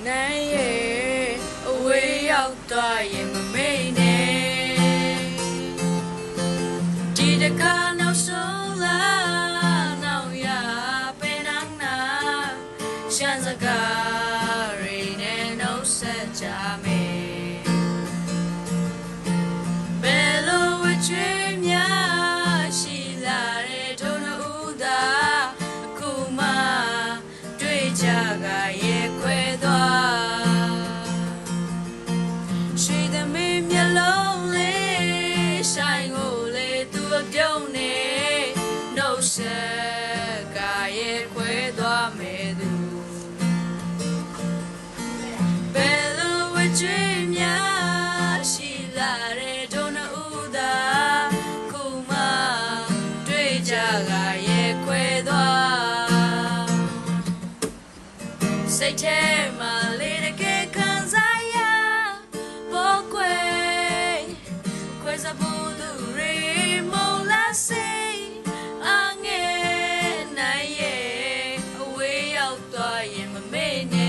နိုင်ရဲ့အဝေးရောက်သွားရင်မမေ့နဲ့ဒီတခါနောက်ဆုံးလာနောက်ရပဲနာနာရှမ်းစကားရီနဲ့နှုတ်ဆက်ကြမယ်ဘယ်လိုဝချွေးများရှိလာတဲ့ထုံးဦးသာအခုမှတွေ့ကြကရဲ့ခွဲသွားရှိတဲ့မင်းမျက်လုံးလေးဆိုင်ကိုလေသူအပြုံးနေနှုတ်ဆက်ကရဲ့ခွဲသွားမယ်သူဘယ်လိုဝချွေးများရှိလာတဲ့ထုံးဦးသာခုမှတွေ့ကြကရဲ့ခွဲသွားစိတ်ထဲမှာလေးတကယ်ခံစားရပေါ်ခွေခွဲစားဖို့သူရေမောလာစေအငဲ့နိုင်ရဲ့အဝေးရောက်သွားရင်မမေ့နဲ့